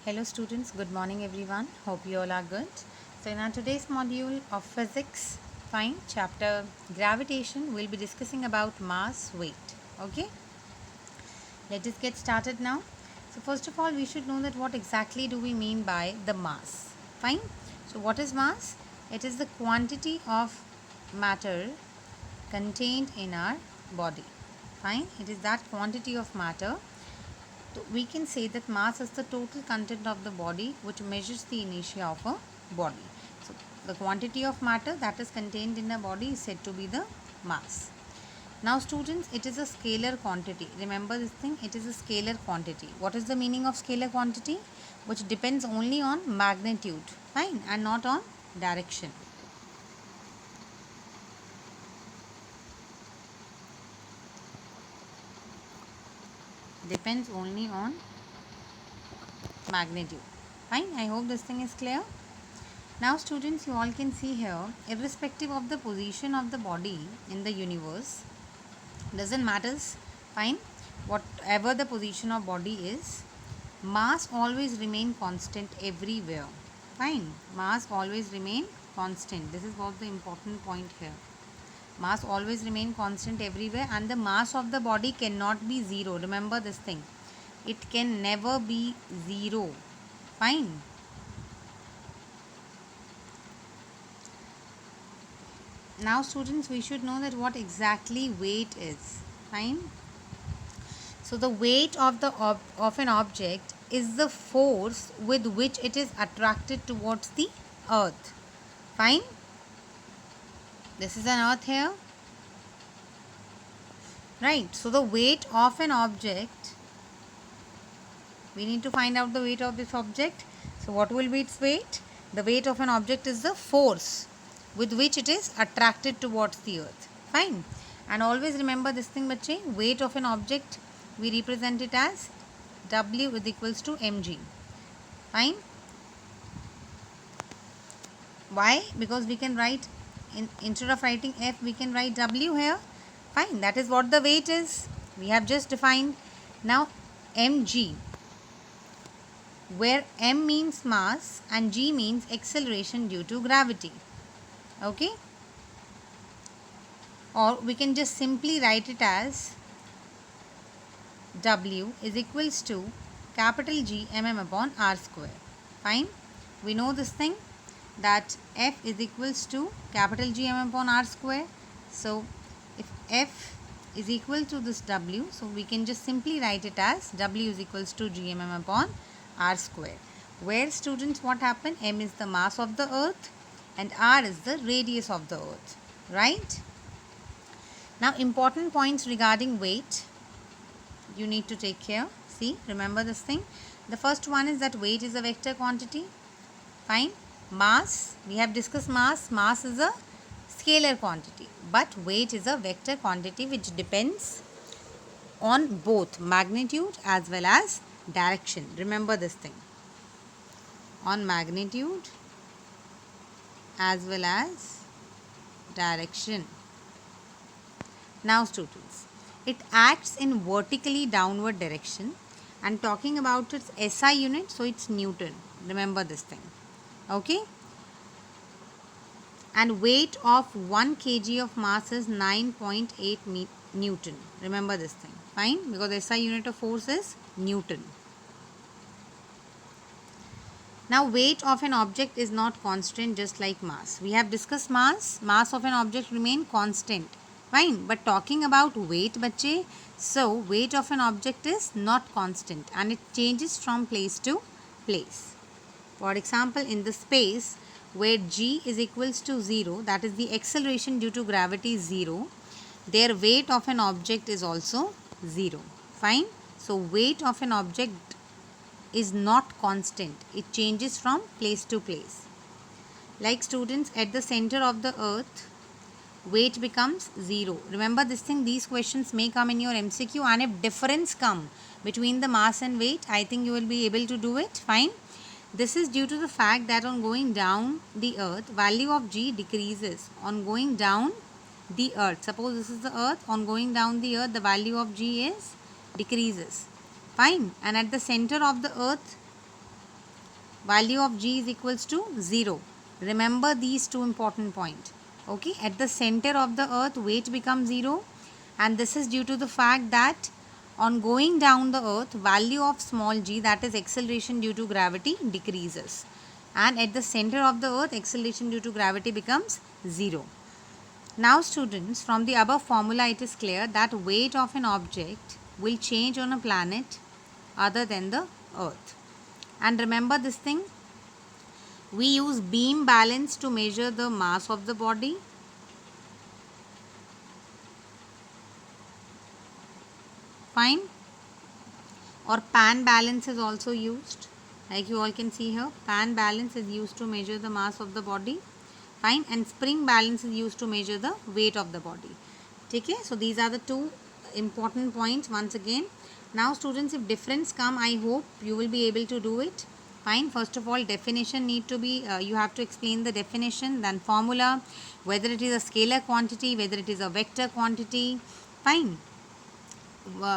Hello students, good morning everyone. Hope you all are good. So in our today's module of physics, fine, chapter gravitation, we'll be discussing about mass, weight. Okay, let us get started now. So first of all, we should know that what exactly do we mean by the mass. Fine. So what is mass? It is the quantity of matter contained in our body. Fine. It is that quantity of matter. So we can say that mass is the total content of the body which measures the inertia of a body. So the quantity of matter that is contained in a body is said to be the mass. Now students, it is a scalar quantity. Remember this thing, it is a scalar quantity. What is the meaning of scalar quantity? Which depends only on magnitude, fine, and not on direction. Depends only on magnitude. Fine, I hope this thing is clear. Now students, you all can see here, irrespective of the position of the body in the universe, doesn't matters, fine, whatever the position of body is, mass always remain constant everywhere. Fine, mass always remain constant. This is what the important point here. Mass always remain constant everywhere, and the mass of the body cannot be zero. Remember this thing. It can never be zero. Fine. Now students, we should know that what exactly weight is. Fine. So the weight of of an object is the force with which it is attracted towards the earth. Fine. This is an earth here. Right. So the weight of an object, we need to find out the weight of this object. So what will be its weight? The weight of an object is the force with which it is attracted towards the earth. Fine. And always remember this thing, bache, weight of an object, we represent it as W is equals to mg. Fine. Why? Because we can write, instead of writing F, we can write W here. Fine. That is what the weight is. We have just defined. Now mg, where m means mass and g means acceleration due to gravity. Okay. Or we can just simply write it as W is equals to capital G mm upon r square. Fine. We know this thing, that F is equals to capital G mm upon r square. So if F is equal to this W, so we can just simply write it as W is equals to G mm upon r square. Where students, what happened? M is the mass of the earth and r is the radius of the earth. Right? Now important points regarding weight you need to take care. See, remember this thing. The first one is that weight is a vector quantity. Fine. Mass, we have discussed mass. Mass is a scalar quantity, but weight is a vector quantity which depends on both magnitude as well as direction. Remember this thing. On magnitude as well as direction. Now students, it acts in vertically downward direction, and talking about its SI unit, so it's Newton. Remember this thing. Okay. And weight of 1 kg of mass is 9.8 Newton. Remember this thing. Fine. Because SI unit of force is Newton. Now weight of an object is not constant just like mass. We have discussed mass. Mass of an object remain constant. Fine. But talking about weight, bache, so weight of an object is not constant and it changes from place to place. For example, in the space where g is equals to 0, that is the acceleration due to gravity is 0, their weight of an object is also 0. Fine. So weight of an object is not constant. It changes from place to place. Like students, at the center of the earth, weight becomes 0. Remember this thing, these questions may come in your MCQ, and if difference come between the mass and weight, I think you will be able to do it. Fine. This is due to the fact that on going down the earth, value of G decreases. On going down the earth, suppose this is the earth, on going down the earth, the value of G is decreases. Fine. And at the center of the earth, value of G is equals to 0. Remember these two important points. Okay, at the center of the earth weight becomes 0, and this is due to the fact that on going down the earth, value of small g, that is acceleration due to gravity, decreases, and at the center of the earth acceleration due to gravity becomes 0. Now students, from the above formula it is clear that weight of an object will change on a planet other than the earth. And remember this thing, we use beam balance to measure the mass of the body. Fine. Or pan balance is also used, like you all can see here. Pan balance is used to measure the mass of the body. Fine. And spring balance is used to measure the weight of the body. Okay, so these are the two important points once again. Now students, if difference come, I hope you will be able to do it. Fine. First of all, definition need to be, you have to explain the definition, then formula, whether it is a scalar quantity, whether it is a vector quantity. Fine.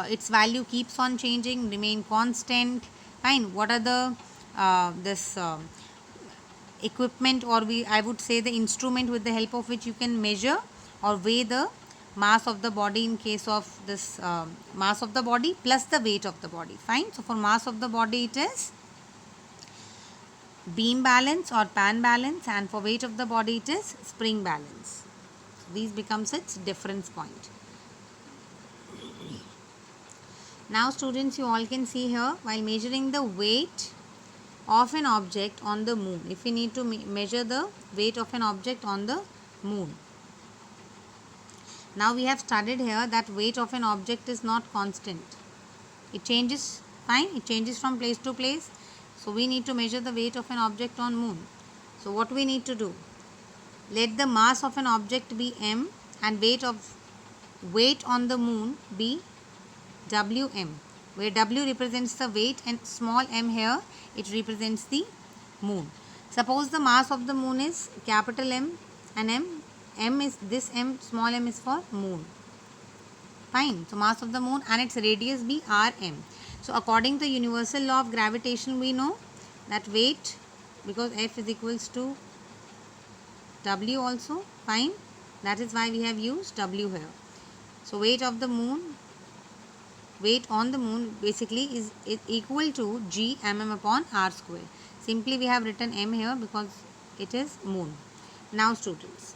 Its value keeps on changing, remain constant. Fine. What are the this equipment, or I would say the instrument with the help of which you can measure or weigh the mass of the body in case of this mass of the body plus the weight of the body. Fine. So for mass of the body it is beam balance or pan balance, and for weight of the body it is spring balance. So these becomes its difference point. Now students, you all can see here, while measuring the weight of an object on the moon, if we need to measure the weight of an object on the moon, now we have studied here that weight of an object is not constant, it changes. Fine, it changes from place to place. So we need to measure the weight of an object on moon. So what we need to do, let the mass of an object be m and weight on the moon be Wm, where W represents the weight and small m here it represents the moon. Suppose the mass of the moon is capital M and M is this m, small m is for moon. Fine. So mass of the moon and its radius be Rm. So according to the universal law of gravitation, we know that weight, because F is equals to W also. Fine. That is why we have used W here. So weight of the moon, weight on the moon basically is equal to G mm upon R square. Simply we have written m here because it is moon. Now students,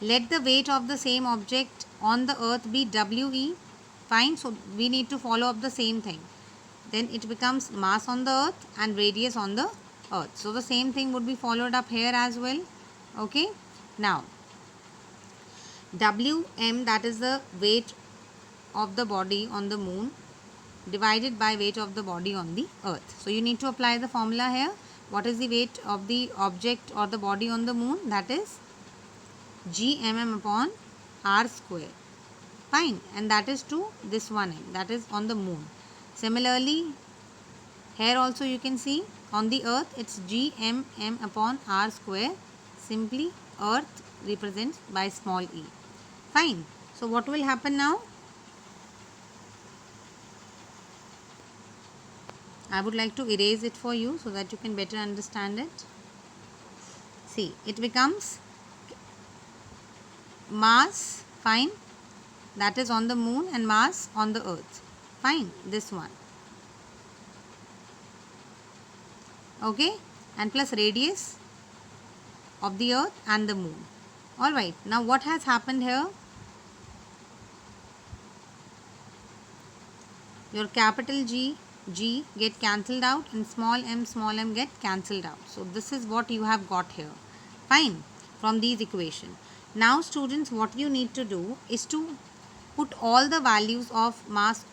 let the weight of the same object on the earth be We. Fine. So we need to follow up the same thing. Then it becomes mass on the earth and radius on the earth. So the same thing would be followed up here as well. Okay. Now Wm, that is the weight of the body on the moon divided by weight of the body on the earth. So you need to apply the formula here. What is the weight of the object or the body on the moon? That is G mm upon R square. Fine. And that is to this one m, that is on the moon. Similarly, here also you can see on the earth it's G mm upon R square. Simply earth represents by small e. Fine. So what will happen now? I would like to erase it for you so that you can better understand it. See, it becomes mass, fine, that is on the moon, and mass on the earth. Fine, this one. Okay, and plus radius of the earth and the moon. Alright, now what has happened here? Your capital G get cancelled out and small m get cancelled out. So this is what you have got here. Fine, from these equations. Now students, what you need to do is to put all the values of mass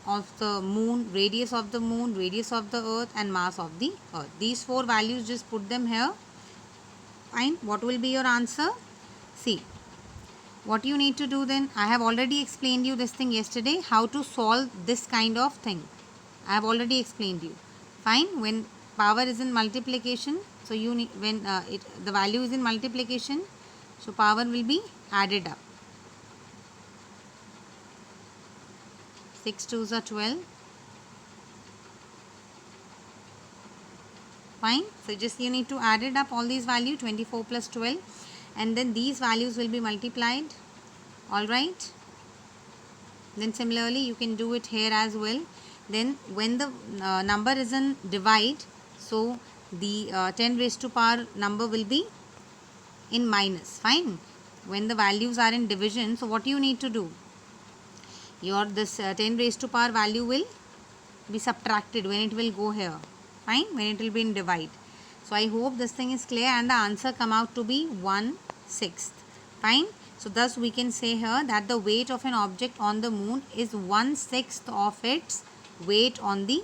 of the moon, radius of the moon, radius of the earth and mass of the earth. These four values, just put them here. Fine, what will be your answer? See, what you need to do then, I have already explained you this thing yesterday, how to solve this kind of thing. I have already explained you. Fine, when power is in multiplication, so you need, when the value is in multiplication, so power will be added up. 6 2s are 12. Fine. So just you need to add it up, all these values, 24 plus 12, and then these values will be multiplied. All right. Then similarly you can do it here as well. Then when the number is in divide, so the 10 raised to power number will be in minus. Fine. When the values are in division, so what you need to do, your this 10 raised to power value will be subtracted when it will go here. Fine. When it will be in divide. So I hope this thing is clear, and the answer come out to be 1/6. Fine. So thus we can say here that the weight of an object on the moon is 1/6 of its weight on the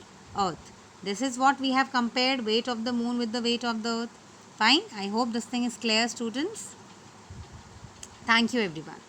earth. This is what we have compared, weight of the moon with the weight of the earth. Fine. I hope this thing is clear, students. Thank you everyone.